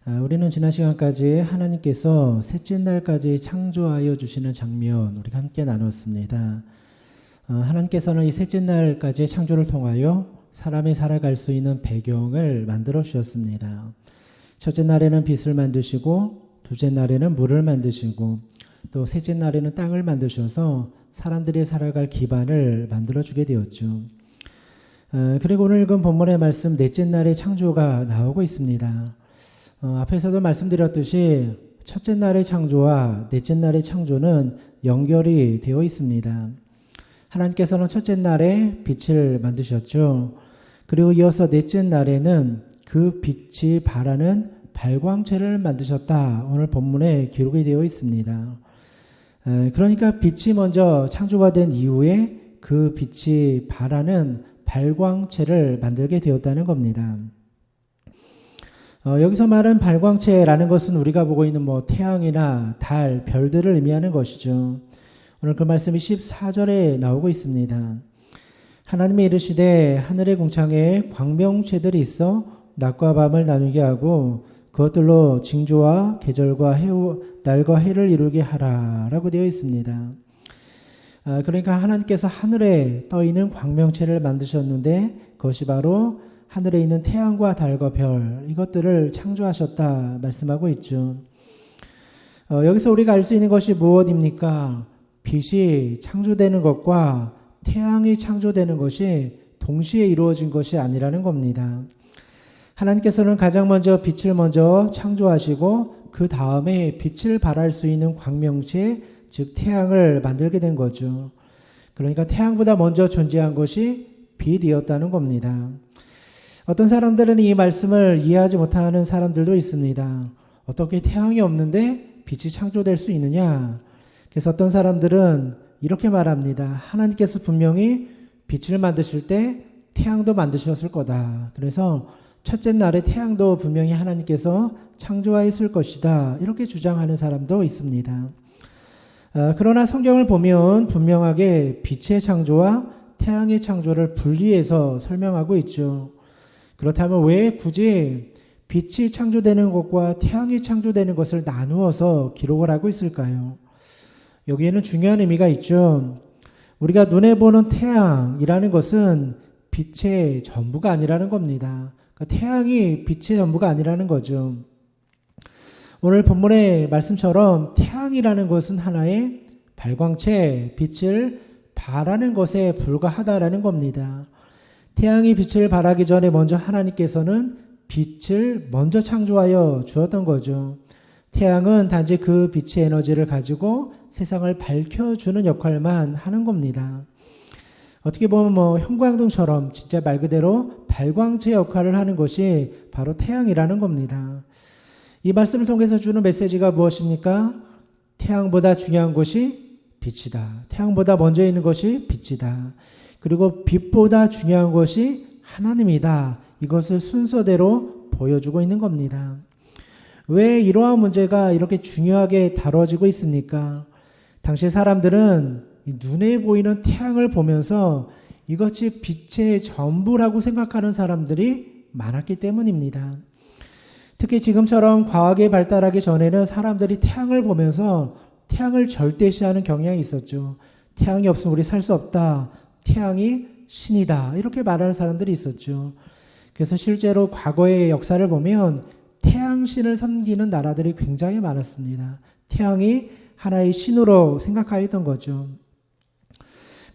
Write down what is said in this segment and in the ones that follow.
우리는 지난 시간까지 하나님께서 셋째 날까지 창조하여 주시는 장면 우리가 함께 나눴습니다. 하나님께서는 이 셋째 날까지의 창조를 통하여 사람이 살아갈 수 있는 배경을 만들어 주셨습니다. 첫째 날에는 빛을 만드시고 둘째 날에는 물을 만드시고 또 셋째 날에는 땅을 만드셔서 사람들이 살아갈 기반을 만들어 주게 되었죠. 그리고 오늘 읽은 본문의 말씀 넷째 날의 창조가 나오고 있습니다. 앞에서도 말씀드렸듯이 첫째 날의 창조와 넷째 날의 창조는 연결이 되어 있습니다. 하나님께서는 첫째 날에 빛을 만드셨죠. 그리고 이어서 넷째 날에는 그 빛이 발하는 발광체를 만드셨다. 오늘 본문에 기록이 되어 있습니다. 그러니까 빛이 먼저 창조가 된 이후에 그 빛이 발하는 발광체를 만들게 되었다는 겁니다. 여기서 말한 발광체라는 것은 우리가 보고 있는 태양이나 달, 별들을 의미하는 것이죠. 오늘 그 말씀이 14절에 나오고 있습니다. 하나님이 이르시되 하늘의 궁창에 광명체들이 있어 낮과 밤을 나누게 하고 그것들로 징조와 계절과 날과 해를 이루게 하라 라고 되어 있습니다. 그러니까 하나님께서 하늘에 떠있는 광명체를 만드셨는데 그것이 바로 하늘에 있는 태양과 달과 별 이것들을 창조하셨다 말씀하고 있죠. 여기서 우리가 알 수 있는 것이 무엇입니까? 빛이 창조되는 것과 태양이 창조되는 것이 동시에 이루어진 것이 아니라는 겁니다. 하나님께서는 가장 먼저 빛을 먼저 창조하시고 그 다음에 빛을 발할 수 있는 광명체 즉 태양을 만들게 된 거죠. 그러니까 태양보다 먼저 존재한 것이 빛이었다는 겁니다. 어떤 사람들은 이 말씀을 이해하지 못하는 사람들도 있습니다. 어떻게 태양이 없는데 빛이 창조될 수 있느냐? 그래서 어떤 사람들은 이렇게 말합니다. 하나님께서 분명히 빛을 만드실 때 태양도 만드셨을 거다. 그래서 첫째 날에 태양도 분명히 하나님께서 창조하였을 것이다. 이렇게 주장하는 사람도 있습니다. 그러나 성경을 보면 분명하게 빛의 창조와 태양의 창조를 분리해서 설명하고 있죠. 그렇다면 왜 굳이 빛이 창조되는 것과 태양이 창조되는 것을 나누어서 기록을 하고 있을까요? 여기에는 중요한 의미가 있죠. 우리가 눈에 보는 태양이라는 것은 빛의 전부가 아니라는 겁니다. 그러니까 태양이 빛의 전부가 아니라는 거죠. 오늘 본문의 말씀처럼 태양이라는 것은 하나의 발광체, 빛을 발하는 것에 불과하다라는 겁니다. 태양이 빛을 발하기 전에 먼저 하나님께서는 빛을 먼저 창조하여 주었던 거죠. 태양은 단지 그 빛의 에너지를 가지고 세상을 밝혀주는 역할만 하는 겁니다. 어떻게 보면 형광등처럼 진짜 말 그대로 발광체 역할을 하는 것이 바로 태양이라는 겁니다. 이 말씀을 통해서 주는 메시지가 무엇입니까? 태양보다 중요한 것이 빛이다. 태양보다 먼저 있는 것이 빛이다. 그리고 빛보다 중요한 것이 하나님이다. 이것을 순서대로 보여주고 있는 겁니다. 왜 이러한 문제가 이렇게 중요하게 다뤄지고 있습니까? 당시 사람들은 눈에 보이는 태양을 보면서 이것이 빛의 전부라고 생각하는 사람들이 많았기 때문입니다. 특히 지금처럼 과학이 발달하기 전에는 사람들이 태양을 보면서 태양을 절대시하는 경향이 있었죠. 태양이 없으면 우리 살 수 없다. 태양이 신이다. 이렇게 말하는 사람들이 있었죠. 그래서 실제로 과거의 역사를 보면 태양신을 섬기는 나라들이 굉장히 많았습니다. 태양이 하나의 신으로 생각하였던 거죠.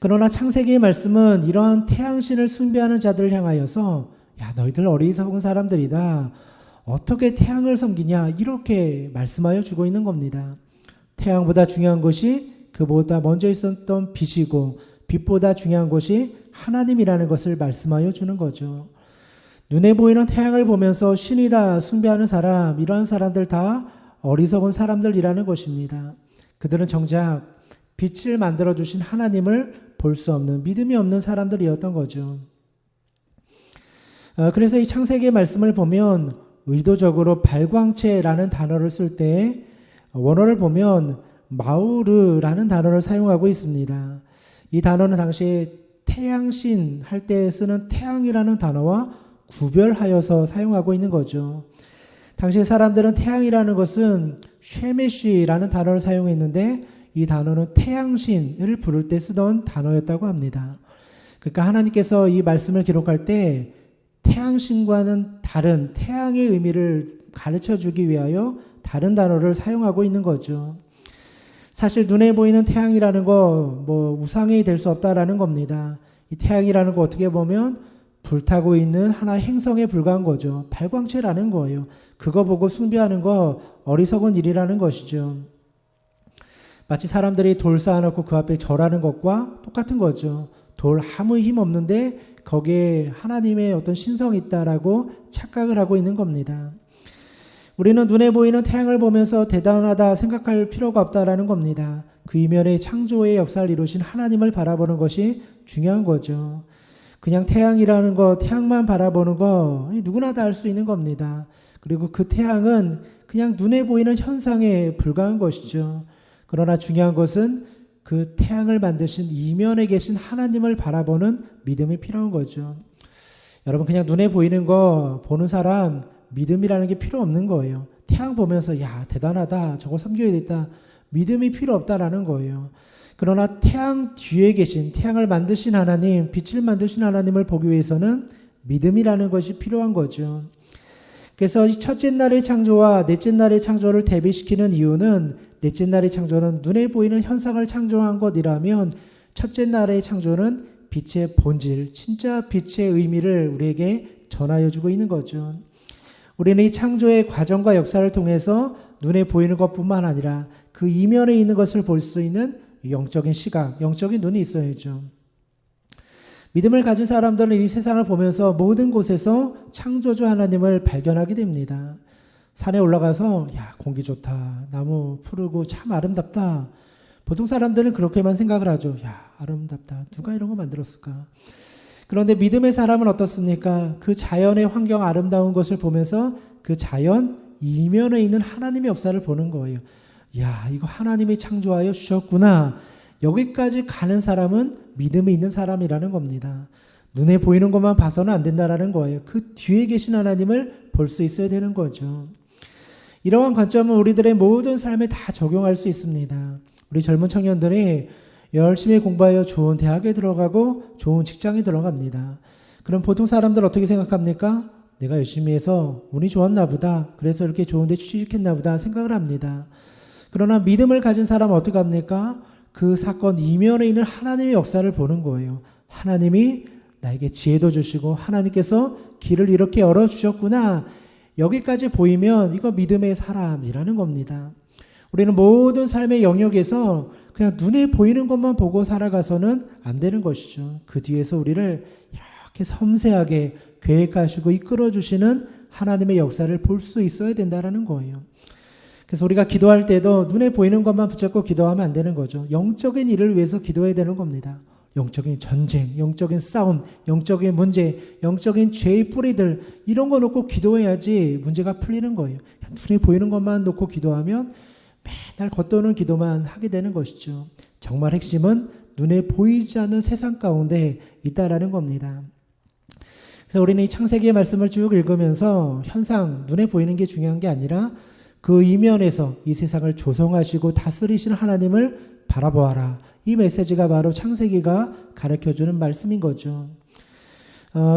그러나 창세기의 말씀은 이러한 태양신을 숭배하는 자들을 향하여서 야 너희들 어리석은 사람들이다. 어떻게 태양을 섬기냐 이렇게 말씀하여 주고 있는 겁니다. 태양보다 중요한 것이 그보다 먼저 있었던 빛이고 빛보다 중요한 것이 하나님이라는 것을 말씀하여 주는 거죠. 눈에 보이는 태양을 보면서 신이다 숭배하는 사람 이러한 사람들 다 어리석은 사람들이라는 것입니다. 그들은 정작 빛을 만들어주신 하나님을 볼 수 없는 믿음이 없는 사람들이었던 거죠. 그래서 이 창세기의 말씀을 보면 의도적으로 발광체라는 단어를 쓸 때 원어를 보면 마우르라는 단어를 사용하고 있습니다. 이 단어는 당시 태양신 할 때 쓰는 태양이라는 단어와 구별하여서 사용하고 있는 거죠. 당시 사람들은 태양이라는 것은 쉐메쉬라는 단어를 사용했는데 이 단어는 태양신을 부를 때 쓰던 단어였다고 합니다. 그러니까 하나님께서 이 말씀을 기록할 때 태양신과는 다른 태양의 의미를 가르쳐 주기 위하여 다른 단어를 사용하고 있는 거죠. 사실 눈에 보이는 태양이라는 거 우상이 될 수 없다라는 겁니다. 이 태양이라는 거 어떻게 보면 불타고 있는 하나의 행성에 불과한 거죠. 발광체라는 거예요. 그거 보고 숭배하는 거 어리석은 일이라는 것이죠. 마치 사람들이 돌 쌓아놓고 그 앞에 절하는 것과 똑같은 거죠. 돌 아무 힘 없는데 거기에 하나님의 어떤 신성이 있다라고 착각을 하고 있는 겁니다. 우리는 눈에 보이는 태양을 보면서 대단하다 생각할 필요가 없다라는 겁니다. 그 이면에 창조의 역사를 이루신 하나님을 바라보는 것이 중요한 거죠. 그냥 태양이라는 거, 태양만 바라보는 거 누구나 다 알 수 있는 겁니다. 그리고 그 태양은 그냥 눈에 보이는 현상에 불과한 것이죠. 그러나 중요한 것은 그 태양을 만드신 이면에 계신 하나님을 바라보는 믿음이 필요한 거죠. 여러분 그냥 눈에 보이는 거 보는 사람 믿음이라는 게 필요 없는 거예요. 태양 보면서 야 대단하다 저거 섬겨야겠다 믿음이 필요 없다라는 거예요. 그러나 태양 뒤에 계신 태양을 만드신 하나님, 빛을 만드신 하나님을 보기 위해서는 믿음이라는 것이 필요한 거죠. 그래서 첫째 날의 창조와 넷째 날의 창조를 대비시키는 이유는 넷째 날의 창조는 눈에 보이는 현상을 창조한 것이라면 첫째 날의 창조는 빛의 본질, 진짜 빛의 의미를 우리에게 전하여 주고 있는 거죠. 우리는 이 창조의 과정과 역사를 통해서 눈에 보이는 것뿐만 아니라 그 이면에 있는 것을 볼 수 있는 영적인 시각, 영적인 눈이 있어야죠. 믿음을 가진 사람들은 이 세상을 보면서 모든 곳에서 창조주 하나님을 발견하게 됩니다. 산에 올라가서 야 공기 좋다, 나무 푸르고 참 아름답다. 보통 사람들은 그렇게만 생각을 하죠. 야 아름답다, 누가 이런 거 만들었을까. 그런데 믿음의 사람은 어떻습니까? 그 자연의 환경 아름다운 것을 보면서 그 자연 이면에 있는 하나님의 역사를 보는 거예요. 야 이거 하나님이 창조하여 주셨구나. 여기까지 가는 사람은 믿음이 있는 사람이라는 겁니다. 눈에 보이는 것만 봐서는 안 된다라는 거예요. 그 뒤에 계신 하나님을 볼 수 있어야 되는 거죠. 이러한 관점은 우리들의 모든 삶에 다 적용할 수 있습니다. 우리 젊은 청년들이 열심히 공부하여 좋은 대학에 들어가고 좋은 직장에 들어갑니다. 그럼 보통 사람들 어떻게 생각합니까? 내가 열심히 해서 운이 좋았나 보다. 그래서 이렇게 좋은 데 취직했나 보다 생각을 합니다. 그러나 믿음을 가진 사람은 어떻게 합니까? 그 사건 이면에 있는 하나님의 역사를 보는 거예요. 하나님이 나에게 지혜도 주시고 하나님께서 길을 이렇게 열어주셨구나. 여기까지 보이면 이거 믿음의 사람이라는 겁니다. 우리는 모든 삶의 영역에서 그냥 눈에 보이는 것만 보고 살아가서는 안 되는 것이죠. 그 뒤에서 우리를 이렇게 섬세하게 계획하시고 이끌어주시는 하나님의 역사를 볼 수 있어야 된다는 거예요. 그래서 우리가 기도할 때도 눈에 보이는 것만 붙잡고 기도하면 안 되는 거죠. 영적인 일을 위해서 기도해야 되는 겁니다. 영적인 전쟁, 영적인 싸움, 영적인 문제, 영적인 죄의 뿌리들 이런 거 놓고 기도해야지 문제가 풀리는 거예요. 눈에 보이는 것만 놓고 기도하면 맨날 겉도는 기도만 하게 되는 것이죠. 정말 핵심은 눈에 보이지 않는 세상 가운데 있다라는 겁니다. 그래서 우리는 이 창세기의 말씀을 쭉 읽으면서 현상, 눈에 보이는 게 중요한 게 아니라 그 이면에서 이 세상을 조성하시고 다스리시는 하나님을 바라보아라. 이 메시지가 바로 창세기가 가르쳐주는 말씀인 거죠.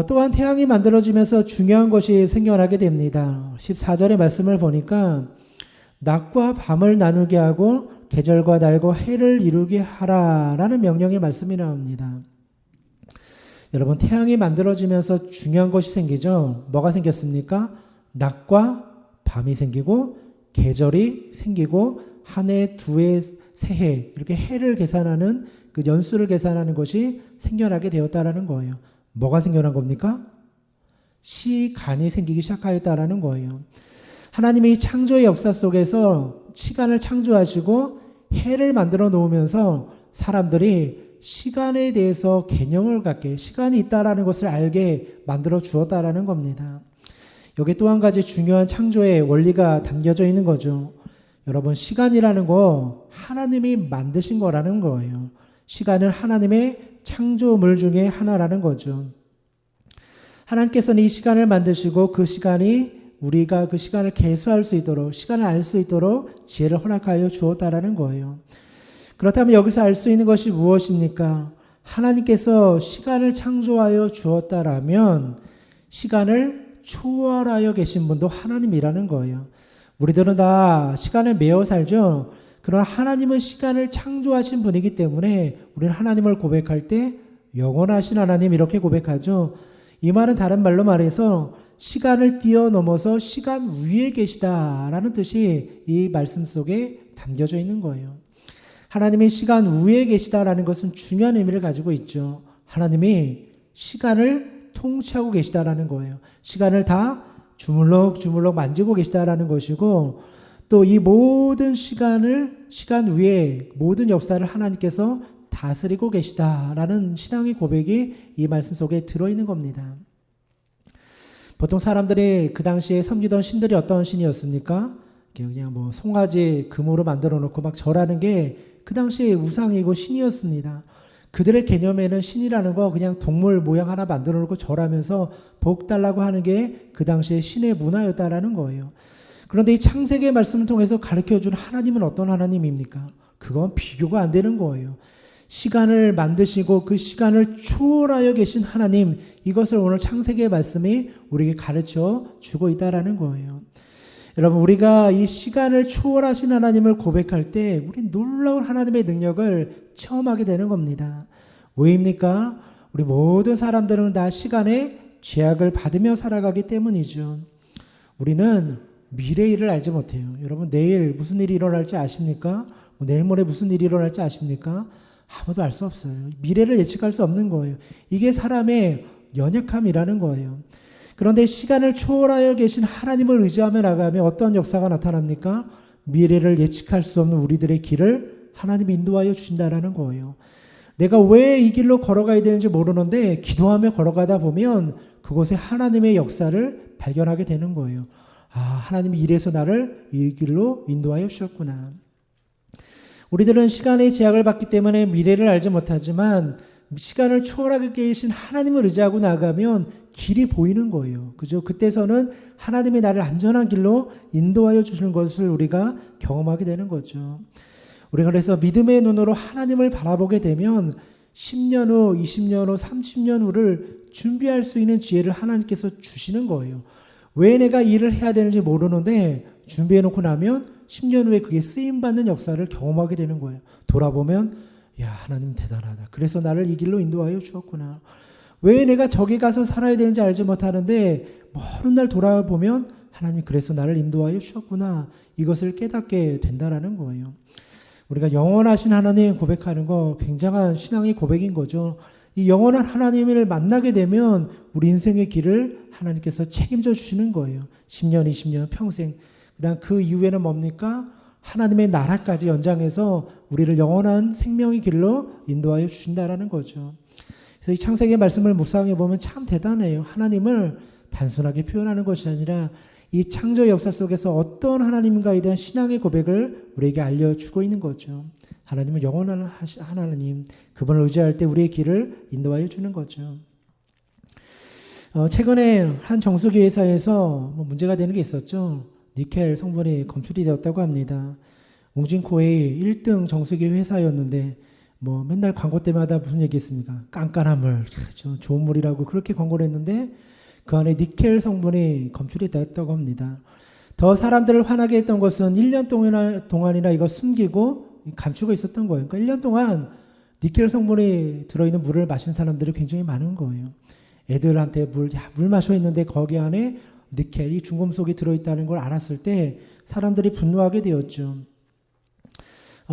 또한 태양이 만들어지면서 중요한 것이 생겨나게 됩니다. 14절의 말씀을 보니까 낮과 밤을 나누게 하고 계절과 날과 해를 이루게 하라라는 명령의 말씀이 나옵니다. 여러분 태양이 만들어지면서 중요한 것이 생기죠. 뭐가 생겼습니까? 낮과 밤이 생기고 계절이 생기고 한 해, 두 해, 세 해 이렇게 해를 계산하는 그 연수를 계산하는 것이 생겨나게 되었다라는 거예요. 뭐가 생겨난 겁니까? 시간이 생기기 시작하였다라는 거예요. 하나님이 창조의 역사 속에서 시간을 창조하시고 해를 만들어 놓으면서 사람들이 시간에 대해서 개념을 갖게 시간이 있다라는 것을 알게 만들어 주었다라는 겁니다. 여기 또 한 가지 중요한 창조의 원리가 담겨져 있는 거죠. 여러분 시간이라는 거 하나님이 만드신 거라는 거예요. 시간은 하나님의 창조물 중에 하나라는 거죠. 하나님께서는 이 시간을 만드시고 그 시간이 우리가 그 시간을 계수할 수 있도록, 시간을 알 수 있도록 지혜를 허락하여 주었다라는 거예요. 그렇다면 여기서 알 수 있는 것이 무엇입니까? 하나님께서 시간을 창조하여 주었다라면 시간을 초월하여 계신 분도 하나님이라는 거예요. 우리들은 다 시간에 매여 살죠. 그러나 하나님은 시간을 창조하신 분이기 때문에 우리는 하나님을 고백할 때 영원하신 하나님 이렇게 고백하죠. 이 말은 다른 말로 말해서 시간을 뛰어넘어서 시간 위에 계시다라는 뜻이 이 말씀 속에 담겨져 있는 거예요. 하나님이 시간 위에 계시다라는 것은 중요한 의미를 가지고 있죠. 하나님이 시간을 통치하고 계시다라는 거예요. 시간을 다 주물럭주물럭 만지고 계시다라는 것이고 또 이 모든 시간 위에 모든 역사를 하나님께서 다스리고 계시다라는 신앙의 고백이 이 말씀 속에 들어있는 겁니다. 보통 사람들이 그 당시에 섬기던 신들이 어떤 신이었습니까? 그냥 뭐 송아지 금으로 만들어 놓고 막 절하는 게 그 당시에 우상이고 신이었습니다. 그들의 개념에는 신이라는 거 그냥 동물 모양 하나 만들어 놓고 절하면서 복 달라고 하는 게 그 당시에 신의 문화였다라는 거예요. 그런데 이 창세기의 말씀을 통해서 가르쳐준 하나님은 어떤 하나님입니까? 그건 비교가 안 되는 거예요. 시간을 만드시고 그 시간을 초월하여 계신 하나님, 이것을 오늘 창세기의 말씀이 우리에게 가르쳐 주고 있다라는 거예요. 여러분, 우리가 이 시간을 초월하신 하나님을 고백할 때 우리 놀라운 하나님의 능력을 체험하게 되는 겁니다. 왜입니까? 우리 모든 사람들은 다 시간의 제약을 받으며 살아가기 때문이죠. 우리는 미래의 일을 알지 못해요. 여러분, 내일 무슨 일이 일어날지 아십니까? 내일 모레 무슨 일이 일어날지 아십니까? 아무도 알 수 없어요. 미래를 예측할 수 없는 거예요. 이게 사람의 연약함이라는 거예요. 그런데 시간을 초월하여 계신 하나님을 의지하며 나가면 어떤 역사가 나타납니까? 미래를 예측할 수 없는 우리들의 길을 하나님이 인도하여 주신다라는 거예요. 내가 왜 이 길로 걸어가야 되는지 모르는데 기도하며 걸어가다 보면 그곳에 하나님의 역사를 발견하게 되는 거예요. 아, 하나님이 이래서 나를 이 길로 인도하여 주셨구나. 우리들은 시간의 제약을 받기 때문에 미래를 알지 못하지만 시간을 초월하게 계신 하나님을 의지하고 나가면 길이 보이는 거예요. 그죠? 그때서는 하나님이 나를 안전한 길로 인도하여 주시는 것을 우리가 경험하게 되는 거죠. 우리가 그래서 믿음의 눈으로 하나님을 바라보게 되면 10년 후, 20년 후, 30년 후를 준비할 수 있는 지혜를 하나님께서 주시는 거예요. 왜 내가 일을 해야 되는지 모르는데 준비해 놓고 나면 10년 후에 그게 쓰임받는 역사를 경험하게 되는 거예요. 돌아보면 야, 하나님 대단하다. 그래서 나를 이 길로 인도하여 주었구나. 왜 내가 저기 가서 살아야 되는지 알지 못하는데 먼 날 돌아보면 하나님 그래서 나를 인도하여 주셨구나. 이것을 깨닫게 된다라는 거예요. 우리가 영원하신 하나님 고백하는 거 굉장한 신앙의 고백인 거죠. 이 영원한 하나님을 만나게 되면 우리 인생의 길을 하나님께서 책임져 주시는 거예요. 10년, 20년, 평생. 그다음 그 이후에는 뭡니까? 하나님의 나라까지 연장해서 우리를 영원한 생명의 길로 인도하여 주신다라는 거죠. 그래서 이 창세기의 말씀을 묵상해 보면 참 대단해요. 하나님을 단순하게 표현하는 것이 아니라 이 창조 역사 속에서 어떤 하나님인가에 대한 신앙의 고백을 우리에게 알려주고 있는 거죠. 하나님은 영원한 하나님, 그분을 의지할 때 우리의 길을 인도하여 주는 거죠. 최근에 한 정수기 회사에서 문제가 되는 게 있었죠. 니켈 성분이 검출이 되었다고 합니다. 웅진코의 1등 정수기 회사였는데 맨날 광고 때마다 무슨 얘기했습니까? 깐깐한 물, 좋은 물이라고 그렇게 광고를 했는데 그 안에 니켈 성분이 검출이 되었다고 합니다. 더 사람들을 화나게 했던 것은 1년 동안이나 이거 숨기고 감추고 있었던 거예요. 그러니까 1년 동안 니켈 성분이 들어있는 물을 마신 사람들이 굉장히 많은 거예요. 애들한테 물 마셔 있는데 거기 안에 니켈이 중금속이 들어있다는 걸 알았을 때 사람들이 분노하게 되었죠.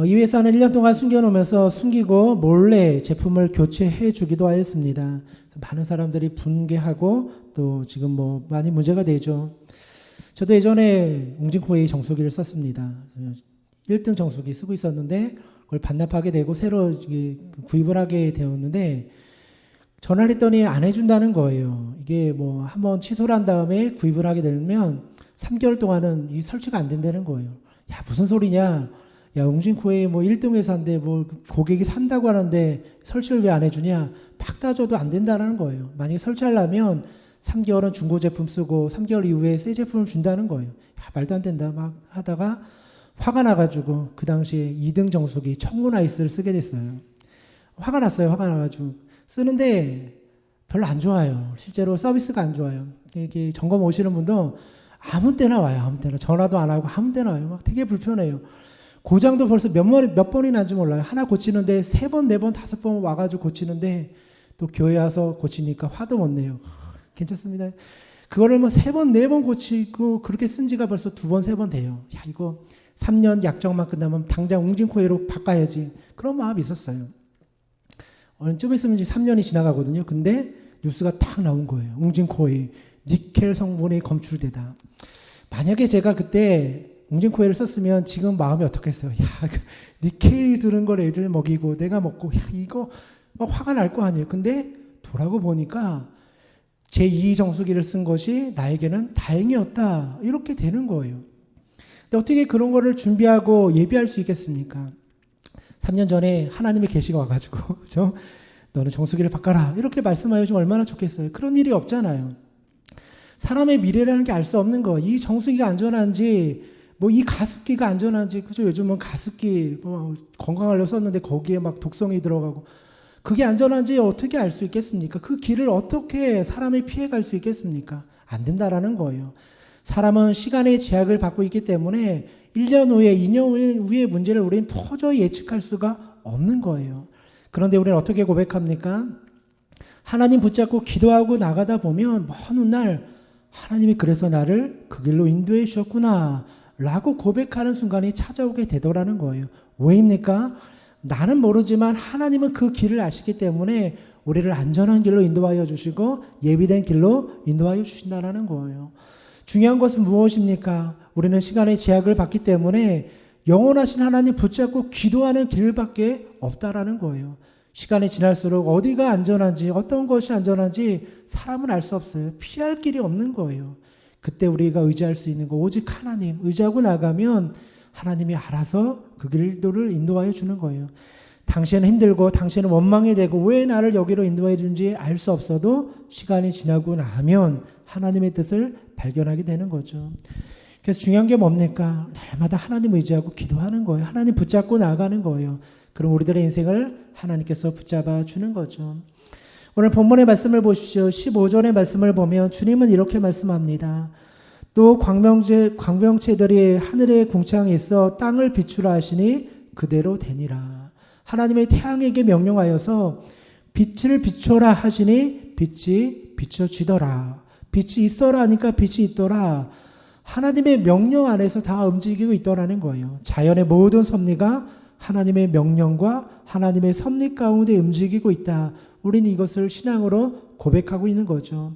이 회사는 1년 동안 숨겨놓으면서 숨기고 몰래 제품을 교체해 주기도 하였습니다. 많은 사람들이 분개하고 또 지금 많이 문제가 되죠. 저도 예전에 웅진코웨이 정수기를 썼습니다. 1등 정수기 쓰고 있었는데 그걸 반납하게 되고 새로 구입을 하게 되었는데 전화를 했더니 안 해준다는 거예요. 이게 한번 취소를 한 다음에 구입을 하게 되면 3개월 동안은 이 설치가 안 된다는 거예요. 야, 무슨 소리냐? 야, 웅진코웨이 1등 회사인데 고객이 산다고 하는데 설치를 왜 안 해주냐? 팍 따져도 안 된다는 거예요. 만약에 설치하려면 3개월은 중고 제품 쓰고 3개월 이후에 새 제품을 준다는 거예요. 야, 말도 안 된다 막 하다가 화가 나가지고 그 당시에 2등 정수기 청운 아이스를 쓰게 됐어요. 화가 났어요. 화가 나가지고 쓰는데 별로 안 좋아요. 실제로 서비스가 안 좋아요. 이게 점검 오시는 분도 아무 때나 와요. 아무 때나. 전화도 안 하고 아무 때나 와요. 막 되게 불편해요. 고장도 벌써 몇 번이 난지 몰라요. 하나 고치는데 3번, 4번, 5번 와가지고 고치는데 또 교회 와서 고치니까 화도 못 내요. 괜찮습니다. 그거를 뭐 3번, 4번 고치고 그렇게 쓴 지가 벌써 2번, 3번 돼요. 야, 이거 3년 약정만 끝나면 당장 웅진코일로 바꿔야지. 그런 마음이 있었어요. 좀 있으면 이제 3년이 지나가거든요. 근데 뉴스가 탁 나온 거예요. 웅진코일, 니켈 성분이 검출되다. 만약에 제가 그때 웅진코일을 썼으면 지금 마음이 어떻겠어요? 야, 니켈이 들은 걸 애들 먹이고 내가 먹고, 야, 이거 막 화가 날 거 아니에요. 근데 돌아고 보니까 제2 정수기를 쓴 것이 나에게는 다행이었다. 이렇게 되는 거예요. 근데 어떻게 그런 거를 준비하고 예비할 수 있겠습니까? 3년 전에 하나님의 계시가 와가지고, 그죠? 너는 정수기를 바꿔라. 이렇게 말씀하여 주면 얼마나 좋겠어요. 그런 일이 없잖아요. 사람의 미래라는 게 알 수 없는 거. 이 정수기가 안전한지, 뭐 이 가습기가 안전한지, 그죠? 요즘은 가습기, 뭐 건강하려고 썼는데 거기에 막 독성이 들어가고, 그게 안전한지 어떻게 알 수 있겠습니까? 그 길을 어떻게 사람이 피해갈 수 있겠습니까? 안 된다라는 거예요. 사람은 시간의 제약을 받고 있기 때문에 1년 후에, 2년 후의 문제를 우리는 도저히 예측할 수가 없는 거예요. 그런데 우리는 어떻게 고백합니까? 하나님 붙잡고 기도하고 나가다 보면 먼 훗날 하나님이 그래서 나를 그 길로 인도해 주셨구나 라고 고백하는 순간이 찾아오게 되더라는 거예요. 왜입니까? 나는 모르지만 하나님은 그 길을 아시기 때문에 우리를 안전한 길로 인도하여 주시고 예비된 길로 인도하여 주신다는 거예요. 중요한 것은 무엇입니까? 우리는 시간의 제약을 받기 때문에 영원하신 하나님 붙잡고 기도하는 길밖에 없다라는 거예요. 시간이 지날수록 어디가 안전한지 어떤 것이 안전한지 사람은 알 수 없어요. 피할 길이 없는 거예요. 그때 우리가 의지할 수 있는 거 오직 하나님 의지하고 나가면 하나님이 알아서 그 길도를 인도하여 주는 거예요. 당신은 힘들고 당신은 원망이 되고 왜 나를 여기로 인도해 주는지 알 수 없어도 시간이 지나고 나면 하나님의 뜻을 발견하게 되는 거죠. 그래서 중요한 게 뭡니까? 날마다 하나님 의지하고 기도하는 거예요. 하나님 붙잡고 나가는 거예요. 그럼 우리들의 인생을 하나님께서 붙잡아 주는 거죠. 오늘 본문의 말씀을 보십시오. 15절의 말씀을 보면 주님은 이렇게 말씀합니다. 또 광명체들이 하늘의 궁창에 있어 땅을 비추라 하시니 그대로 되니라. 하나님의 태양에게 명령하여서 빛을 비춰라 하시니 빛이 비춰지더라. 빛이 있어라 하니까 빛이 있더라. 하나님의 명령 안에서 다 움직이고 있더라는 거예요. 자연의 모든 섭리가 하나님의 명령과 하나님의 섭리 가운데 움직이고 있다. 우리는 이것을 신앙으로 고백하고 있는 거죠.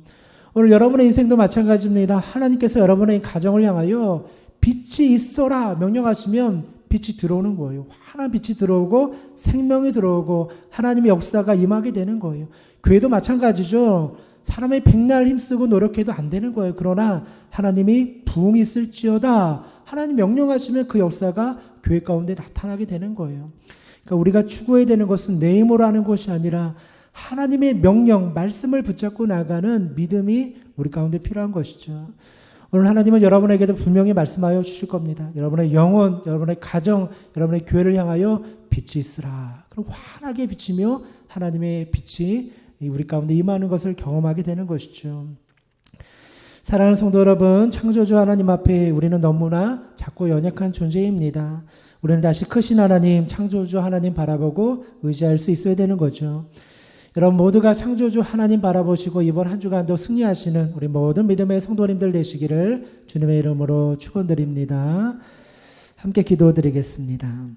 오늘 여러분의 인생도 마찬가지입니다. 하나님께서 여러분의 가정을 향하여 빛이 있어라 명령하시면 빛이 들어오는 거예요. 환한 빛이 들어오고 생명이 들어오고 하나님의 역사가 임하게 되는 거예요. 교회도 마찬가지죠. 사람이 백날 힘쓰고 노력해도 안 되는 거예요. 그러나 하나님이 부흥이 있을지어다. 하나님 명령하시면 그 역사가 교회 가운데 나타나게 되는 거예요. 그러니까 우리가 추구해야 되는 것은 내 힘으로 하는 것이 아니라 하나님의 명령, 말씀을 붙잡고 나가는 믿음이 우리 가운데 필요한 것이죠. 오늘 하나님은 여러분에게도 분명히 말씀하여 주실 겁니다. 여러분의 영혼, 여러분의 가정, 여러분의 교회를 향하여 빛이 있으라. 그럼 환하게 비치며 하나님의 빛이 우리 가운데 임하는 것을 경험하게 되는 것이죠. 사랑하는 성도 여러분, 창조주 하나님 앞에 우리는 너무나 작고 연약한 존재입니다. 우리는 다시 크신 하나님, 창조주 하나님 바라보고 의지할 수 있어야 되는 거죠. 여러분 모두가 창조주 하나님 바라보시고 이번 한 주간도 승리하시는 우리 모든 믿음의 성도님들 되시기를 주님의 이름으로 축원드립니다. 함께 기도드리겠습니다.